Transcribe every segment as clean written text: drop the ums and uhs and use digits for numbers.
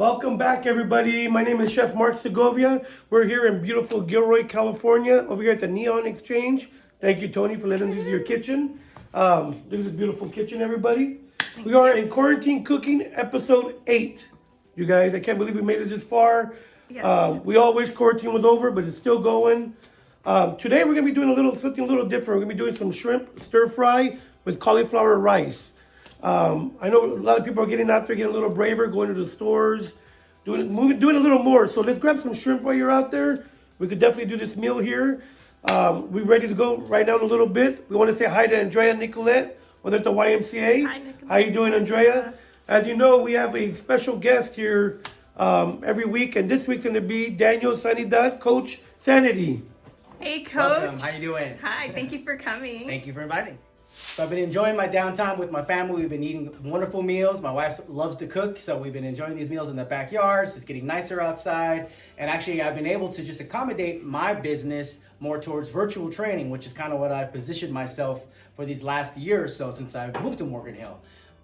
Welcome back, everybody. My name is Chef Segovia. We're here in beautiful Gilroy, California, over here at the Neon Exchange. Thank you, Toni, for letting us use your kitchen. Look at this beautiful kitchen, everybody. We are in Quarantine Cooking, episode 8. You guys, I can't believe we made it this far. Yes. We all wish quarantine was over, but it's still going. Today, we're going to be doing something a little different. We're going to be doing some shrimp stir fry with cauliflower rice. I know a lot of people are getting out there, getting a little braver, going to the stores, doing a little more. So let's grab some shrimp while you're out there. We could definitely do this meal here. We're ready to go right now in a little bit. We want to say hi to Andrea Nicolette, whether at the YMCA. Hi, Nicolette. How you doing, Andrea? As you know, we have a special guest here every week, and this week's going to be Daniel Sanidad, Coach Sanity. Hey, Coach. Welcome. How you doing? Hi. Thank you for coming. Thank you for inviting. So I've been enjoying my downtime with my family. We've been eating wonderful meals. My wife loves to cook, so we've been enjoying these meals in the backyards. It's getting nicer outside. And actually, I've been able to just accommodate my business more towards virtual training, which is kind of what I've positioned myself for these last year or so since I moved to Morgan Hill.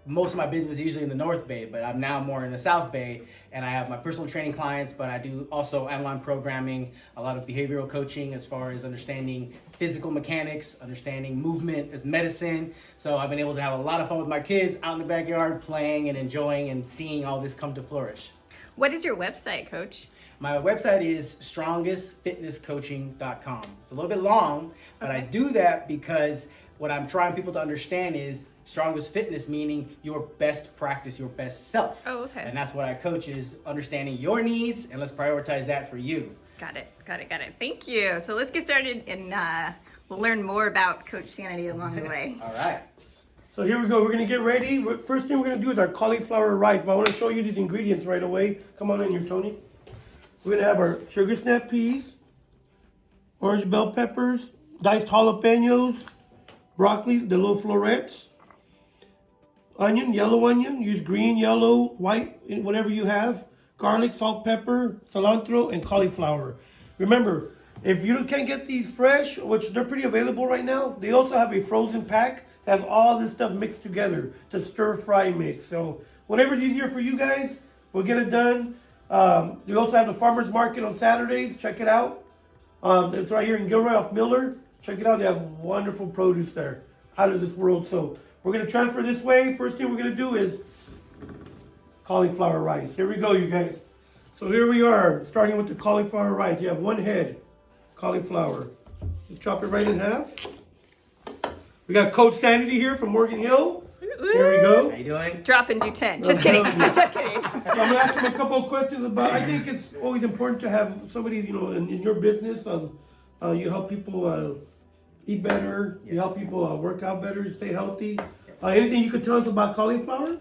Most of my business is usually in the North Bay, but I'm now more in the South Bay, and I have my personal training clients, but I do also online programming, a lot of behavioral coaching as far as understanding physical mechanics, understanding movement as medicine. So I've been able to have a lot of fun with my kids out in the backyard, playing and enjoying and seeing all this come to flourish. What is your website, Coach? My website is strongestfitnesscoaching.com. It's a little bit long, but I do that because what I'm trying people to understand is strongest fitness, meaning your best practice, your best self. Oh, okay. And that's what I coach is understanding your needs, and let's prioritize that for you. Got it. Thank you. So let's get started, and we'll learn more about Coach Sanity along the way. All right. So here we go. We're going to get ready. First thing we're going to do is our cauliflower rice, but I want to show you these ingredients right away. Come on in here, Toni. We're going to have our sugar snap peas, orange bell peppers, diced jalapenos, broccoli, the little florets, onion, yellow onion. Use green, yellow, white, whatever you have. Garlic, salt, pepper, cilantro, and cauliflower. Remember, if you can't get these fresh, which they're pretty available right now, they also have a frozen pack that has all this stuff mixed together to stir fry mix. So whatever's easier for you guys, we'll get it done. We also have the farmer's market on Saturdays. Check it out. It's right here in Gilroy off Miller. Check it out. They have wonderful produce there, out of this world. So we're going to transfer this way. First thing we're going to do is cauliflower rice. Here we go, you guys. So here we are, starting with the cauliflower rice. You have one head cauliflower. You chop it right in half. We got Coach Sanity here from Morgan Hill. There we go. How you doing? Drop and do 10. Just kidding. Just kidding. I'm gonna ask him a couple of questions about. I think it's always important to have somebody, in your business. You help people eat better. You help people work out better, stay healthy. Anything you could tell us about cauliflower?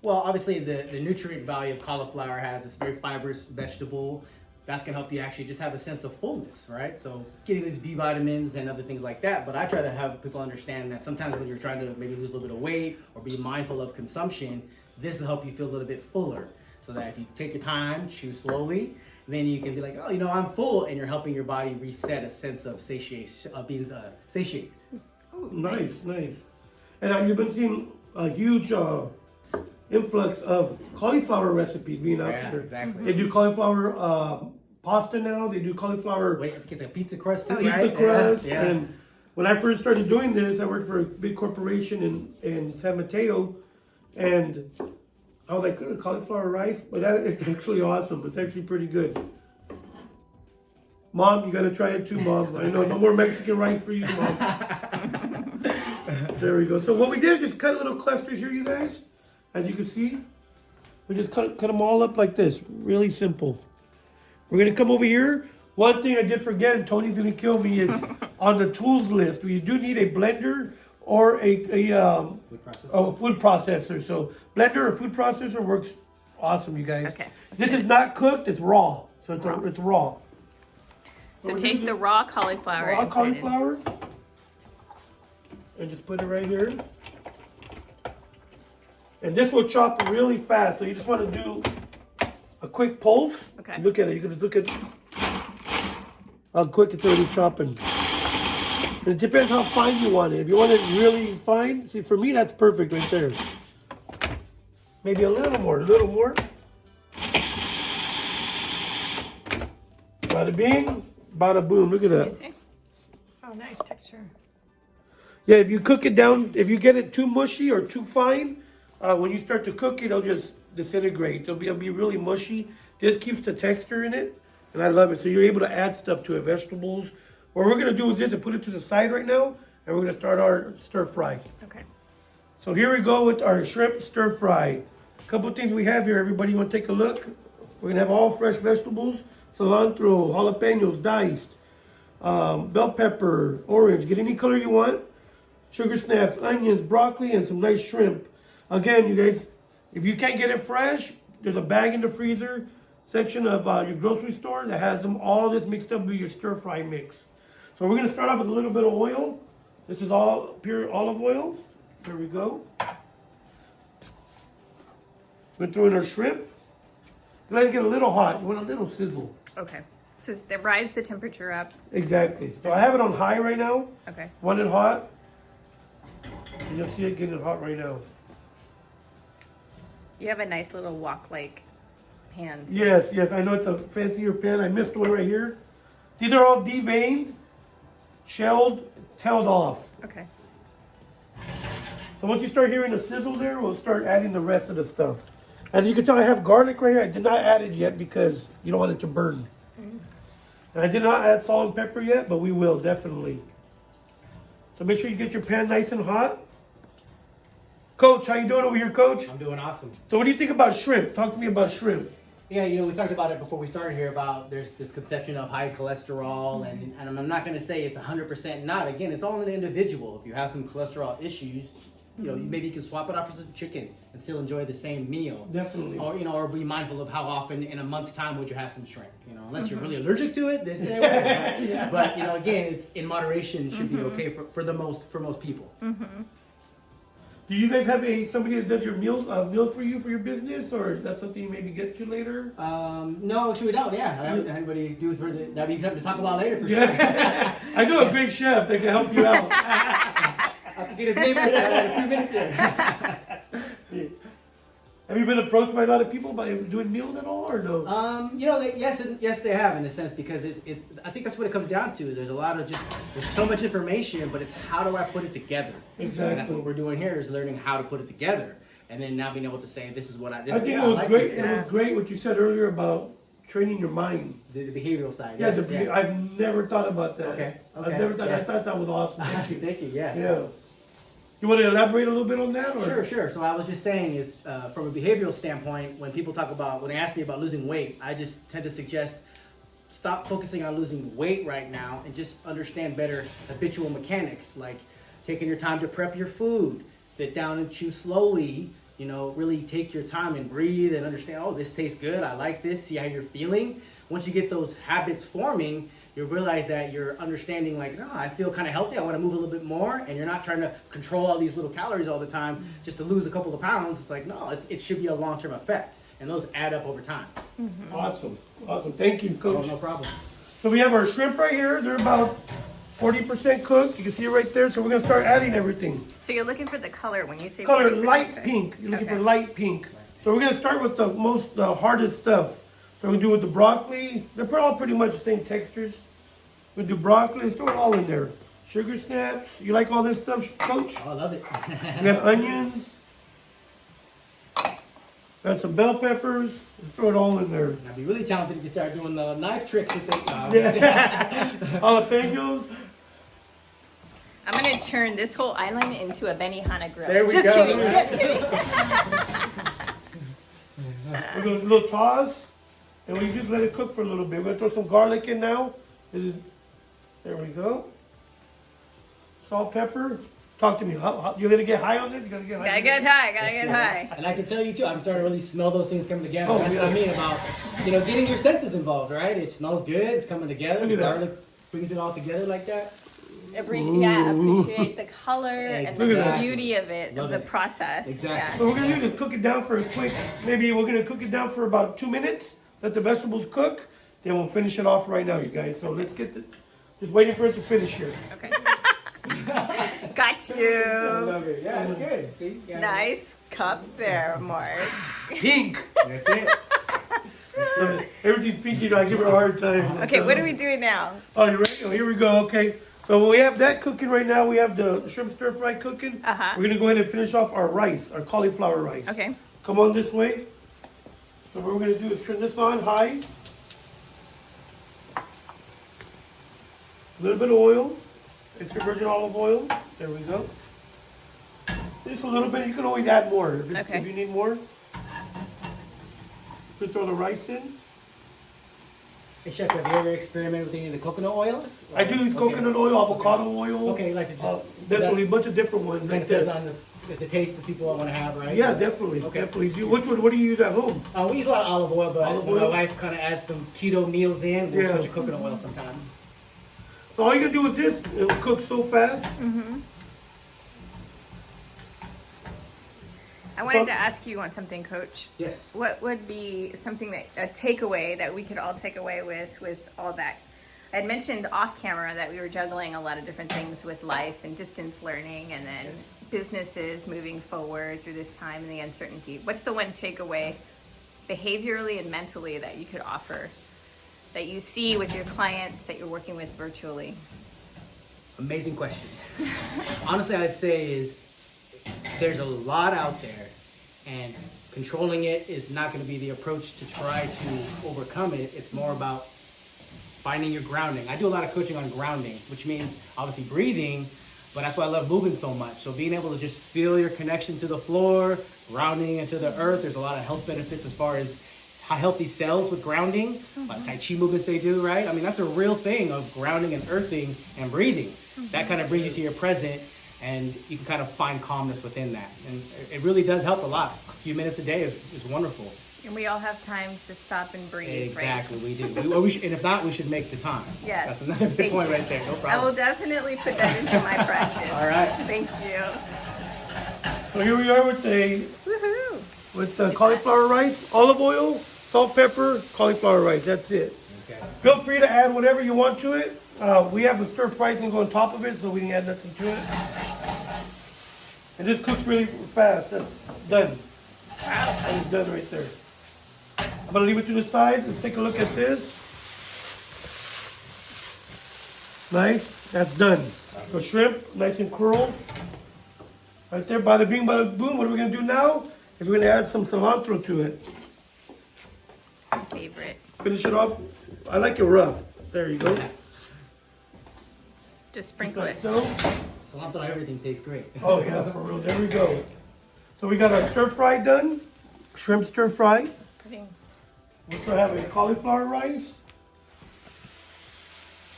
Well, obviously the nutrient value of cauliflower has this very fibrous vegetable. That's going to help you actually just have a sense of fullness, right? So getting these B vitamins and other things like that. But I try to have people understand that sometimes when you're trying to maybe lose a little bit of weight or be mindful of consumption, this will help you feel a little bit fuller. So that if you take your time, chew slowly, then you can be like, oh, I'm full, and you're helping your body reset a sense of satiation, of being satiated. Ooh, Nice. And you've been seeing a huge influx of cauliflower recipes being out there. Exactly. They do cauliflower pasta now. They do cauliflower Wait, I think it's a pizza crust too, pizza right? crust. Yeah. And when I first started doing this, I worked for a big corporation in San Mateo, and I was like, cauliflower rice? But it's actually awesome. It's actually pretty good. Mom, you gotta try it too, Mom. I know, no more Mexican rice for you, Mom. There we go. So what we did is just cut little clusters here, you guys. As you can see, we just cut them all up like this. Really simple. We're gonna come over here. One thing I did forget, and Tony's gonna kill me, is on the tools list, you do need a blender or a food processor. So blender or food processor works awesome, you guys. Okay. This is not cooked, it's raw. So it's raw. So take the raw cauliflower. Raw and put it in. cauliflower. And just put it right here. And this will chop really fast. So you just want to do a quick pulse. Okay. Look at it. You can just look at how quick it's already chopping. And it depends how fine you want it. If you want it really fine, see, for me, that's perfect right there. Maybe a little more, Bada bing, bada boom. Look at You that. see? Oh, nice texture. Yeah, if you cook it down, if you get it too mushy or too fine, when you start to cook it, it'll just disintegrate. It'll be really mushy. Just keeps the texture in it, and I love it. So you're able to add stuff to it, vegetables. What we're gonna do is this and put it to the side right now, and we're gonna start our stir fry. Okay. So here we go with our shrimp stir fry. A couple of things we have here. Everybody want to take a look? We're gonna have all fresh vegetables, cilantro, jalapenos diced, bell pepper, orange. Get any color you want. Sugar snaps, onions, broccoli, and some nice shrimp. Again, you guys, if you can't get it fresh, there's a bag in the freezer section of your grocery store that has them all this mixed up with your stir fry mix. So we're gonna start off with a little bit of oil. This is all pure olive oil. There we go. We're throw in our shrimp. Let it get a little hot. You want a little sizzle. Okay. So rise the temperature up. Exactly. So I have it on high right now. Okay. Want it hot. And you'll see it getting hot right now. You have a nice little wok-like pan. Yes, yes. I know it's a fancier pan. I missed one right here. These are all deveined, shelled, tailed off. Okay. So once you start hearing the sizzle there, we'll start adding the rest of the stuff. As you can tell, I have garlic right here. I did not add it yet because you don't want it to burn. And I did not add salt and pepper yet, but we will definitely. So make sure you get your pan nice and hot. Coach, how you doing over here, Coach? I'm doing awesome. So what do you think about shrimp? Talk to me about shrimp. Yeah, you know, we talked about it before we started here about there's this conception of high cholesterol, and I'm not going to say it's 100% not. Again, it's all an individual. If you have some cholesterol issues, you know, maybe you can swap it out for some chicken and still enjoy the same meal. Definitely. Or, you know, or be mindful of how often in a month's time would you have some shrimp. You know, unless you're really allergic to it, then stay away. Right? Yeah. But, you know, again, it's in moderation should be okay for most people. Do you guys have somebody that does your meals for you for your business, or is that something you maybe get to later? No, actually we don't. Yeah, anybody do for the that we come to talk about later for sure. Yeah. I know a great chef that can help you out. I have to get his name in a few minutes here. Have you been approached by a lot of people by doing meals at all, or no? You know, yes, they have in a sense because it's. I think that's what it comes down to. There's a lot of there's so much information, but it's how do I put it together? Exactly. And that's what we're doing here is learning how to put it together, and then now being able to say this is what I. I think it was great. It was great what you said earlier about training your mind. The behavioral side. Yeah, Yes, I've never thought about that. Okay. I've never thought. Yeah. I thought that was awesome. Thank you. Thank you. Yes. Yeah. You want to elaborate a little bit on that? Or? Sure. So I was just saying is from a behavioral standpoint, when people talk about, when they ask me about losing weight, I just tend to suggest stop focusing on losing weight right now and just understand better habitual mechanics, like taking your time to prep your food, sit down and chew slowly, you know, really take your time and breathe and understand, oh, this tastes good, I like this, see how you're feeling. Once you get those habits forming, you'll realize that you're understanding like, no, I feel kind of healthy, I want to move a little bit more, and you're not trying to control all these little calories all the time just to lose a couple of pounds. It's like, no, it should be a long-term effect, and those add up over time. Awesome. Thank you, Coach. Oh, no problem. So we have our shrimp right here. They're about 40% cooked. You can see it right there. So we're gonna start adding everything. So you're looking for the color when you say Color 40% light cooked. pink. You're looking Okay. for light pink. So we're gonna start with the hardest stuff. So we do with the broccoli. They're all pretty much the same textures. We do broccoli. Let's throw it all in there. Sugar snaps. You like all this stuff, Coach? Oh, I love it. We got onions. Got some bell peppers. Let's throw it all in there. I'd be really talented if you start doing the knife tricks with it. Jalapenos. I'm gonna turn this whole island into a Benihana grill. There we Just go. kidding, just kidding. We're going to do a little toss. And we just let it cook for a little bit. We're going to throw some garlic in now. There we go. Salt, pepper. Talk to me. You're going to get high on it? You're going to get high? Gotta get high, gotta get high. And I can tell you too, I'm starting to really smell those things coming together. Oh, That's what I yeah. mean about, you know, getting your senses involved, right? It smells good, it's coming together. Look The at that. garlic brings it all together like that. Appreciate the color and the Look at that. beauty of it, Love of the it. process. Exactly. So what we're going to do is cook it down for a quick, maybe we're going to cook it down for about 2 minutes. Let the vegetables cook. Then we'll finish it off right now, you guys. So let's get just waiting for it to finish here. Okay. Got I you. love it. Yeah, it's good. See? Yeah. Nice cup there, Mark. Pink. That's it. That's Everything's peaking. I give her a hard time. Okay, what are we doing now? Oh, you ready? Oh, here we go. Okay. So we have that cooking right now. We have the shrimp stir fry cooking. Uh-huh. We're gonna go ahead and finish off our rice, our cauliflower rice. Okay. Come on this way. So what we're gonna do is turn this on high. A little bit of oil. Extra virgin olive oil. There we go. Just a little bit. You can always add more if you need more. Just throw the rice in. Hey, Chef, have you ever experimented with any of the coconut oils? I do coconut oil, avocado oil. Okay, like to just definitely a bunch of different ones. kind Like of depends that. on the taste that people want to have, right? Yeah, definitely. Okay. Definitely. Which one? What do you use at home? We use a lot of olive oil, but Olive when my oil? wife kind of adds some keto meals in, we'll Yeah. switch to coconut oil sometimes. So all you can do with this, it will cook so fast. I wanted to ask you on something, Coach. Yes. What would be something that a takeaway that we could all take away with all that? I had mentioned off camera that we were juggling a lot of different things with life and distance learning, and then businesses moving forward through this time and the uncertainty. What's the one takeaway, behaviorally and mentally, that you could offer that you see with your clients that you're working with virtually? Amazing question. Honestly, I'd say is there's a lot out there, and controlling it is not going to be the approach to try to overcome it. It's more about finding your grounding. I do a lot of coaching on grounding, which means obviously breathing, but that's why I love moving so much. So being able to just feel your connection to the floor, grounding into the earth. There's a lot of health benefits as far as healthy cells with grounding, like Tai Chi movements they do, right? I mean, that's a real thing of grounding and earthing and breathing. That kind of brings you to your present, and you can kind of find calmness within that. And it really does help a lot. A few minutes a day is wonderful. And we all have time to stop and breathe, Exactly, right? we do. We should, and if not, we should make the time. Yes. That's another big point right there. No I will problem. definitely put that into my practice. All right. Thank you. So here we are with Woohoo! the cauliflower rice, olive oil, salt, pepper, cauliflower rice. That's it. Okay. Feel free to add whatever you want to it. We have a stir fry thing on top of it, so we didn't add nothing to it. And this cooks really fast. That's done. That is done right there. I'm gonna leave it to the side. Let's take a look at this. Nice. That's done. So shrimp, nice and curled. Right there, bada bing, bada boom. What are we gonna do now? Is we're gonna add some cilantro to it. My favorite. Finish it off. I like it rough. There you go. Just sprinkle it. So. Cilantro, everything tastes great. Oh yeah, for real. There we go. So we got our stir fry done. Shrimp stir fry. It's pretty. We also have a cauliflower rice.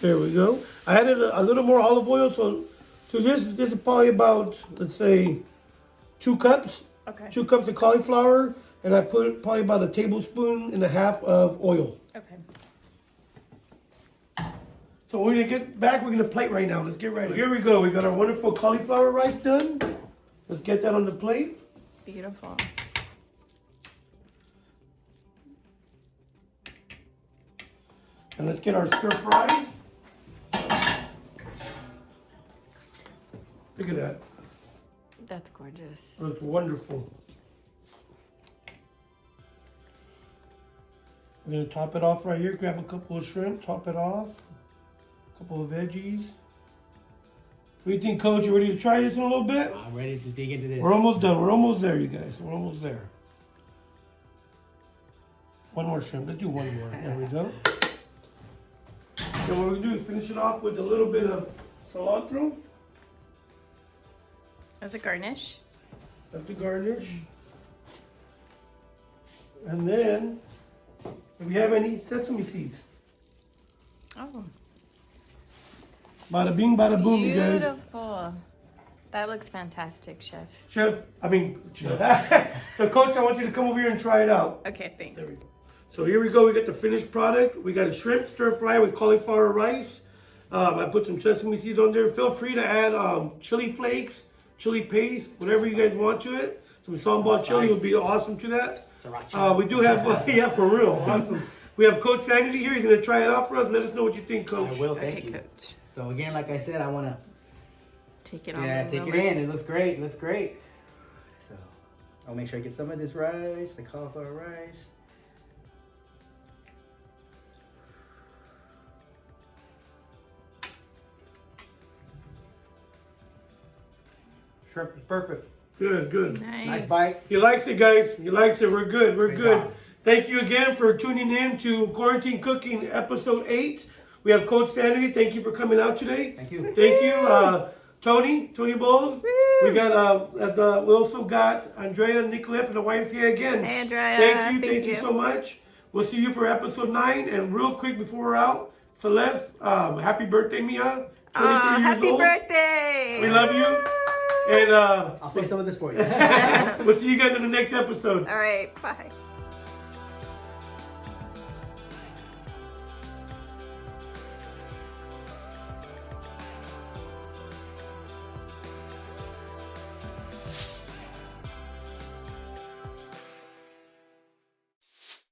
There we go. I added a little more olive oil, so this is probably about, let's say, 2 cups. Okay. 2 cups of cauliflower, and I put probably about 1.5 tablespoons of oil. Okay. So we're gonna get back. We're gonna plate right now. Let's get ready. Here we go. We got our wonderful cauliflower rice done. Let's get that on the plate. Beautiful. And let's get our stir fry. Look at that. That's gorgeous. Looks wonderful. We're gonna top it off right here. Grab a couple of shrimp, top it off. A couple of veggies. What do you think, Coach? You ready to try this in a little bit? I'm ready to dig into this. We're almost done. We're almost there, you guys. We're almost there. One more shrimp. Let's do one more. There we go. So what we're gonna do is finish it off with a little bit of cilantro. As a garnish. That's the garnish. And then, if we have any sesame seeds. Oh. Bada bing, bada boom, you guys. Beautiful. That looks fantastic, Chef. Chef. So Coach, I want you to come over here and try it out. Okay, thanks. There we go. So here we go. We got the finished product. We got a shrimp stir fry with cauliflower rice. I put some sesame seeds on there. Feel free to add chili flakes, chili paste, whatever you guys want to it. Some sambal chili would be awesome to that. We do have, yeah, for real, awesome. We have Coach Sanity here. He's gonna try it out for us. Let us know what you think, Coach. I will, thank Okay, you. Coach. So again, like I said, I want to Take it on. take it in. It looks great. It looks great. So I'll make sure I get some of this rice, the cauliflower rice. Shrimp is perfect. Good, good. Nice bite. He likes it, guys. He likes it. We're good. We're Great good. job. Thank you again for tuning in to Quarantine Cooking Episode 8. We have Coach Sanity. Thank you for coming out today. Thank you. Thank you, Toni Bowles. We got we also got Andrea Nicolette from the YMCA again. Hey, Andrea. Thank you so much. We'll see you for episode 9. And real quick before we're out, Celeste, happy birthday, Mia. 23 years Happy old. birthday. We love you. And I'll say some of this for you. we'll see you guys in the next episode. All right. Bye.